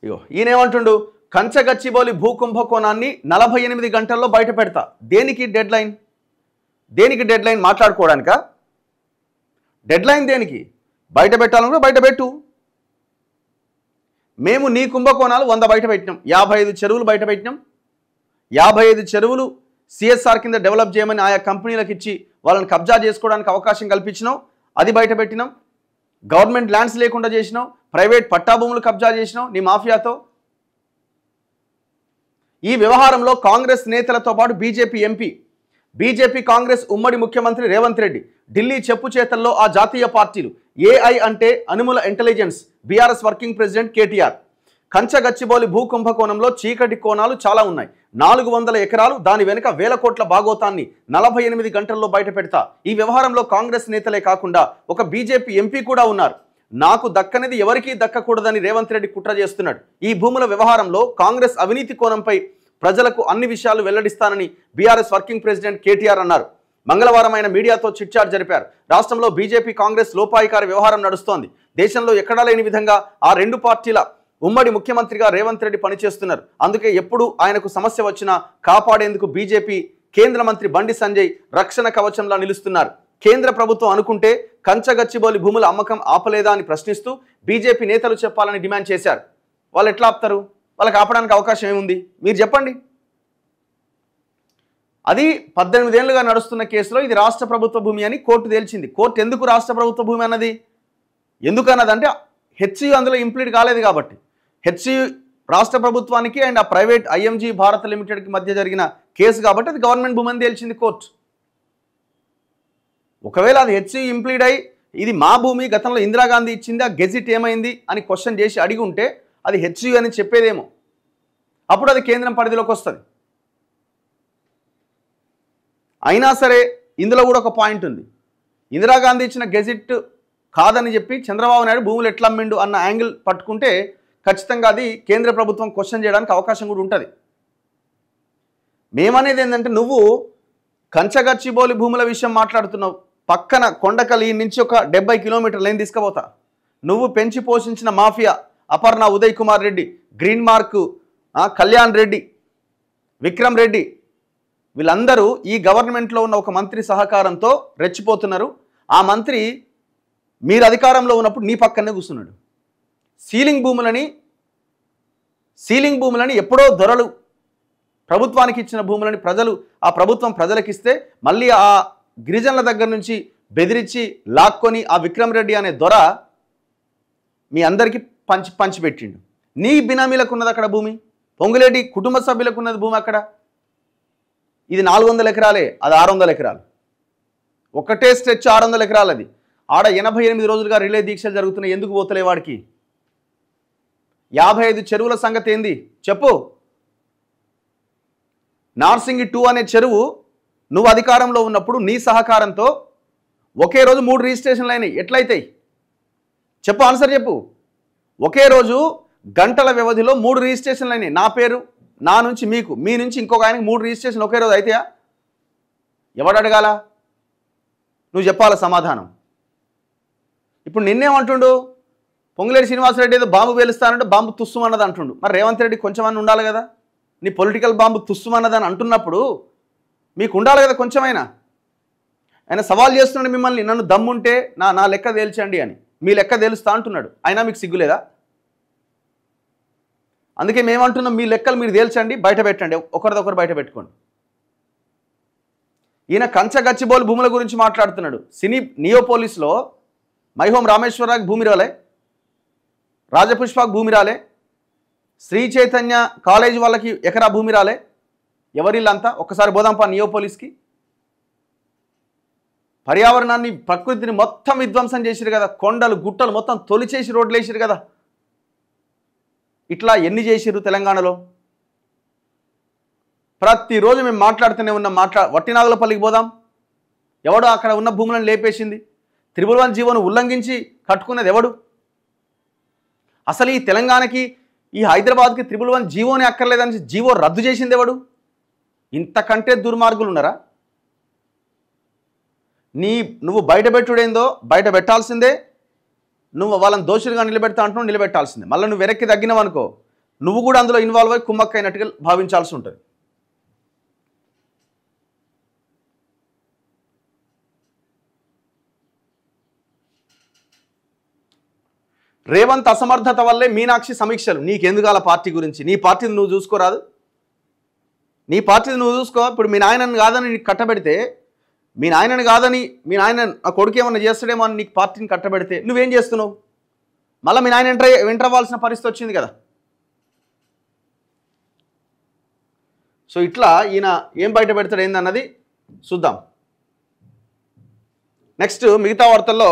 ఇగో ఈయనేమంటుండు, కంచగచ్చిబౌలి భూ కుంభకోణాన్ని 48 గంటల్లో బయట పెడతా. దేనికి డెడ్ లైన్? దేనికి డెడ్ లైన్? మాట్లాడుకోవడానికా? డెడ్ లైన్ దేనికి? బయట పెట్టాలనుకుంటే బయట పెట్టు. మేము నీ కుంభకోణాలు 100 బయట పెట్టినాం, 55 చెరువులు బయట పెట్టినాం. 55 చెరువులు సిఎస్ఆర్ కింద డెవలప్ చేయమని ఆయా కంపెనీలకు ఇచ్చి వాళ్ళని కబ్జా చేసుకోవడానికి అవకాశం కల్పించినాం, అది బయట పెట్టినాం. గవర్నమెంట్ ల్యాండ్స్ లేకుండా చేసినాం, ప్రైవేట్ పట్టాభూములు కబ్జా చేసినాం నీ మాఫియాతో. ఈ వ్యవహారంలో కాంగ్రెస్ నేతలతో పాటు బీజేపీ ఎంపీ, బీజేపీ కాంగ్రెస్ ఉమ్మడి ముఖ్యమంత్రి రేవంత్ రెడ్డి ఢిల్లీ చెప్పు చేతల్లో ఆ జాతీయ పార్టీలు, ఏఐ అంటే Anumula intelligence, BRS working president KTR. Kanchagachibowli భూ కుంభకోణంలో చీకటి కోణాలు చాలా ఉన్నాయి. 400 ఎకరాలు, దాని వెనుక వేల కోట్ల భాగోతాన్ని 48 గంటల్లో బయట పెడతా. ఈ వ్యవహారంలో కాంగ్రెస్ నేతలే కాకుండా ఒక బీజేపీ ఎంపీ కూడా ఉన్నారు. నాకు దక్కనిది ఎవరికీ దక్కకూడదని రేవంత్ రెడ్డి కుట్ర చేస్తున్నాడు. ఈ భూముల వ్యవహారంలో కాంగ్రెస్ అవినీతి కోణంపై ప్రజలకు అన్ని విషయాలు వెల్లడిస్తానని బీఆర్ఎస్ వర్కింగ్ ప్రెసిడెంట్ కేటీఆర్ అన్నారు. మంగళవారం ఆయన మీడియాతో చిట్చాట్ జరిపారు. రాష్ట్రంలో బీజేపీ కాంగ్రెస్ లోపాయికారి వ్యవహారం నడుస్తోంది. దేశంలో ఎక్కడా లేని విధంగా ఆ రెండు పార్టీల ఉమ్మడి ముఖ్యమంత్రిగా రేవంత్ రెడ్డి పనిచేస్తున్నారు. అందుకే ఎప్పుడు ఆయనకు సమస్య వచ్చినా కాపాడేందుకు బీజేపీ కేంద్ర మంత్రి బండి సంజయ్ రక్షణ కవచంలా నిలుస్తున్నారు. కేంద్ర ప్రభుత్వం అనుకుంటే కంచగచ్చిబౌలి భూముల అమ్మకం ఆపలేదా అని ప్రశ్నిస్తూ బీజేపీ నేతలు చెప్పాలని డిమాండ్ చేశారు. వాళ్ళు ఎట్లా ఆపుతారు? వాళ్ళకి ఆపడానికి అవకాశం ఏముంది? మీరు చెప్పండి. అది 18 ఏళ్లుగా నడుస్తున్న కేసులో ఇది రాష్ట్ర ప్రభుత్వ భూమి అని కోర్టు తేల్చింది. కోర్టు ఎందుకు రాష్ట్ర ప్రభుత్వ భూమి అన్నది? ఎందుకన్నదంటే హెచ్సియు అందులో ఇంప్లీడ్ కాలేదు కాబట్టి. హెచ్సియు రాష్ట్ర ప్రభుత్వానికి అండ్ ఆ ప్రైవేట్ ఐఎంజీ భారత్ లిమిటెడ్కి మధ్య జరిగిన కేసు కాబట్టి అది గవర్నమెంట్ భూమి అని తేల్చింది కోర్టు. ఒకవేళ అది హెచ్సియు ఇంప్లీడ్ అయ్యి ఇది మా భూమి, గతంలో ఇందిరాగాంధీ ఇచ్చింది, ఆ గెజిట్ ఏమైంది అని క్వశ్చన్ చేసి అడిగి ఉంటే అది హెచ్సియు అని చెప్పేదేమో. అప్పుడు అది కేంద్రం పరిధిలోకి వస్తుంది. అయినా సరే ఇందులో కూడా ఒక పాయింట్ ఉంది. ఇందిరాగాంధీ ఇచ్చిన గెజిట్ కాదని చెప్పి చంద్రబాబు నాయుడు భూములు ఎట్లా అమ్మిండు అన్న యాంగిల్ పట్టుకుంటే ఖచ్చితంగా అది కేంద్ర ప్రభుత్వం క్వశ్చన్ చేయడానికి అవకాశం కూడా ఉంటుంది. మేమనేది ఏంటంటే, నువ్వు కంచగచ్చిబౌలి భూముల విషయం మాట్లాడుతున్నావు, పక్కన కొండకలి నుంచి ఒక 70 కిలోమీటర్లు నేను తీసుకుపోతా. నువ్వు పెంచి పోషించిన mafia Aparna, Uday Kumar Reddy, green mark, Kalyan Reddy, Vikram Reddy, వీళ్ళందరూ ఈ గవర్నమెంట్లో ఉన్న ఒక మంత్రి సహకారంతో రెచ్చిపోతున్నారు. ఆ మంత్రి మీరు అధికారంలో ఉన్నప్పుడు నీ పక్కనే కూర్చున్నాడు. సీలింగ్ భూములని ఎప్పుడో దొరలు ప్రభుత్వానికి ఇచ్చిన భూములని ఆ ప్రభుత్వం ప్రజలకు ఇస్తే మళ్ళీ ఆ గిరిజనుల దగ్గర నుంచి బెదిరించి లాక్కొని ఆ విక్రమ్ రెడ్డి అనే దొర మీ అందరికీ పంచిపెట్టిండు. నీ బినామీలకు ఉన్నది అక్కడ భూమి, పొంగులేటి కుటుంబ సభ్యులకు ఉన్నది భూమి అక్కడ. ఇది 400 ఎకరాలే, అది 600 ఎకరాలు. ఒకటే స్ట్రెచ్ 600 ఎకరాలు. అది ఆడ 88 రోజులుగా రిలే దీక్షలు జరుగుతున్నాయి. ఎందుకు పోతలే వాడికి? 55 చెరువుల సంగతి ఏంది చెప్పు. నార్సింగి 2 అనే చెరువు నువ్వు అధికారంలో ఉన్నప్పుడు నీ సహకారంతో ఒకే రోజు 3 రిజిస్ట్రేషన్లు అయినాయి. ఎట్లయితాయి చెప్పు, ఆన్సర్ చెప్పు. ఒకే రోజు గంటల వ్యవధిలో 3 రిజిస్ట్రేషన్లు అయినాయి. నా పేరు, నా నుంచి మీకు, మీ నుంచి ఇంకొక ఆయనకి 3 రిజిస్ట్రేషన్లు ఒకే రోజు అయితాయా? ఎవడు అడగాల? నువ్వు చెప్పాల సమాధానం. ఇప్పుడు నిన్నేమంటుండు? పొంగులేటి శ్రీనివాసరెడ్డి ఏదో బాంబు పేలుస్తానంటే బాంబు తుస్సుమన్నది అంటుండు. మరి రేవంత్ రెడ్డి కొంచెమన్నా ఉండాలి కదా. నీ పొలిటికల్ బాంబు తుస్సుమన్నదని అంటున్నప్పుడు మీకు ఉండాలి కదా కొంచెమైనా. ఆయన సవాల్ చేస్తున్నాడు మిమ్మల్ని, నన్ను దమ్ముంటే నా లెక్క తేల్చండి అని. మీ లెక్క తేలుస్తా అంటున్నాడు. అయినా మీకు సిగ్గులేదా? అందుకే మేమంటున్నాం, మీ లెక్కలు మీరు తేల్చండి, బయట పెట్టండి, ఒకరిదొకరు బయట పెట్టుకోండి. ఈయన కంచగచ్చిబౌలి భూముల గురించి మాట్లాడుతున్నాడు. నియోపోలిస్లో మైహోం రామేశ్వరరావుకి భూమి రాలే, రాజపుష్పకు భూమి రాలే, శ్రీ చైతన్య కాలేజ్ వాళ్ళకి ఎకరా భూమి రాలే. ఎవరిల్లంతా ఒక్కసారి పోదాంపా నియోపోలిస్కి. పర్యావరణాన్ని, ప్రకృతిని మొత్తం విధ్వంసం చేసిరు కదా. కొండలు గుట్టలు మొత్తం తొలిచేసి రోడ్లు వేసిరు కదా. ఇట్లా ఎన్ని చేసిరు తెలంగాణలో? ప్రతిరోజు మేము మాట్లాడుతూనే ఉన్నాం. వట్టినాగులపల్లికి పోదాం, ఎవడు అక్కడ ఉన్న భూములను లేపేసింది? త్రిపుల్ వన్ జీవోను ఉల్లంఘించి కట్టుకున్నది ఎవడు? అసలు ఈ తెలంగాణకి, ఈ హైదరాబాద్కి త్రిపుల్ వన్ జీవోని అక్కర్లేదని జీవో రద్దు చేసింది ఎవడు? ఇంతకంటే దుర్మార్గులు ఉన్నారా? నువ్వు బయట పెట్టుడేందో బయట పెట్టాల్సిందే. నువ్వు వాళ్ళని దోషులుగా నిలబెడతా అంటున్నావు, నిలబెట్టాల్సిందే. మళ్ళీ నువ్వు వెనక్కి తగ్గినావు అనుకో, నువ్వు కూడా అందులో ఇన్వాల్వ్ అయ్యి కుమ్మక్కైనట్టుగా భావించాల్సి ఉంటుంది. రేవంత్ అసమర్థత వల్లే మీనాక్షి సమీక్షలు. నీకెందుకు అలా పార్టీ గురించి? నీ పార్టీని నువ్వు చూసుకోరాదు? నీ పార్టీని నువ్వు చూసుకో. ఇప్పుడు మీ నాయనని కాదని నీకు కట్టబెడితే, మీ నాయనని కాదని మీ నాయన ఆ కొడుకు ఏమన్నా చేస్తాడేమో అని నీకు పార్టీని కట్టబెడితే నువ్వేం చేస్తున్నావు? మళ్ళీ మీ నాయన ఎంటర్ అవ్వాల్సిన పరిస్థితి వచ్చింది కదా. సో ఇట్లా ఈయన ఏం బయట పెడతాడు ఏందన్నది చూద్దాం. నెక్స్ట్ మిగతా వార్తల్లో